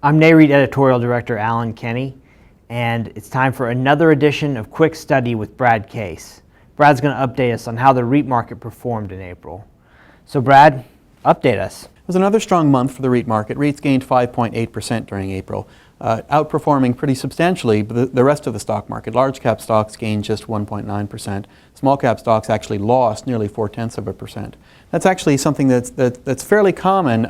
I'm NAREIT Editorial Director Alan Kenny, and it's time for another edition of Quick Study with Brad Case. Brad's going to update us on how the REIT market performed in April. So Brad, update us. It was another strong month for the REIT market. REITs gained 5.8% during April, outperforming pretty substantially the rest of the stock market. Large cap stocks gained just 1.9%. Small cap stocks actually lost nearly 0.4%. That's actually something that's fairly common.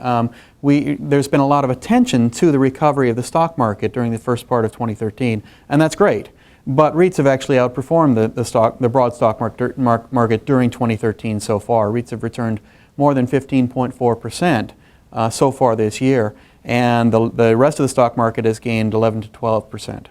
There's been a lot of attention to the recovery of the stock market during the first part of 2013, and that's great. But REITs have actually outperformed the broad stock market during 2013 so far. REITs have returned more than 15.4% so far this year, and the rest of the stock market has gained 11 to 12%.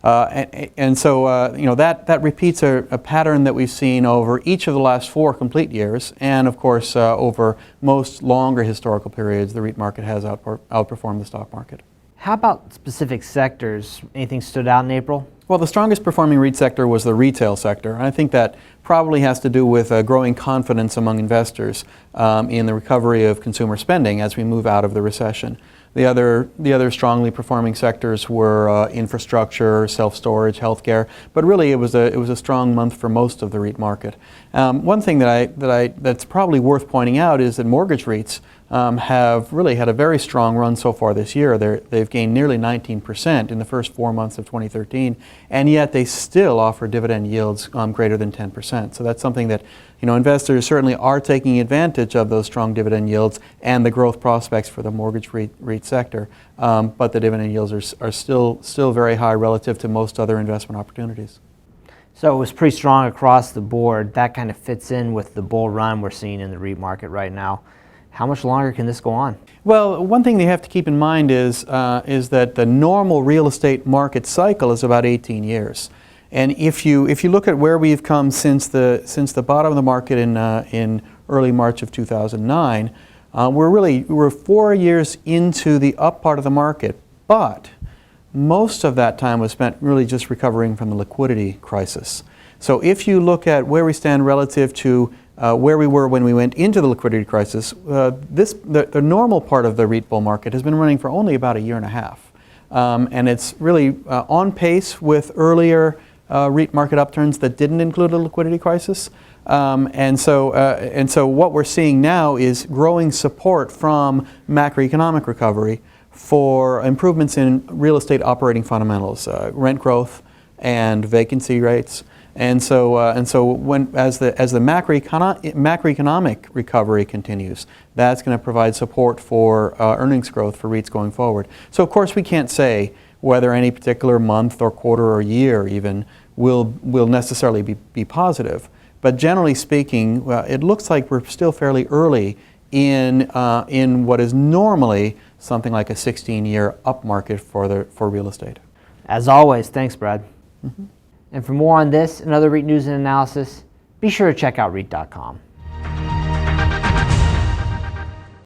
That repeats a pattern that we've seen over each of the last 4 complete years, and of course over most longer historical periods, the REIT market has outperformed the stock market. How about specific sectors? Anything stood out in April? Well, the strongest performing REIT sector was the retail sector. And I think that probably has to do with growing confidence among investors in the recovery of consumer spending as we move out of the recession. The other strongly performing sectors were infrastructure, self-storage, healthcare, but really it was a strong month for most of the REIT market. One thing that's probably worth pointing out is that mortgage REITs have really had a very strong run so far this year. They've gained nearly 19% in the first 4 months of 2013, and yet they still offer dividend yields greater than 10%. So that's something that investors certainly are taking advantage of, those strong dividend yields and the growth prospects for the mortgage REIT sector. But the dividend yields are still very high relative to most other investment opportunities. So it was pretty strong across the board. That kind of fits in with the bull run we're seeing in the REIT market right now. How much longer can this go on? Well, one thing they have to keep in mind is that the normal real estate market cycle is about 18 years. And if you look at where we've come since the bottom of the market in early March of 2009, we're 4 years into the up part of the market, but most of that time was spent really just recovering from the liquidity crisis. So if you look at where we stand relative to where we were when we went into the liquidity crisis, the normal part of the REIT bull market has been running for only about 1.5 years. And it's really on pace with earlier REIT market upturns that didn't include a liquidity crisis. And so what we're seeing now is growing support from macroeconomic recovery for improvements in real estate operating fundamentals, rent growth and vacancy rates. And so as the macroeconomic recovery continues, that's going to provide support for earnings growth for REITs going forward. So of course we can't say whether any particular month or quarter or year even will necessarily be positive. But generally speaking, it looks like we're still fairly early in what is normally something like a 16-year upmarket for real estate. As always, thanks, Brad. Mm-hmm. And for more on this and other REIT news and analysis, be sure to check out REIT.com.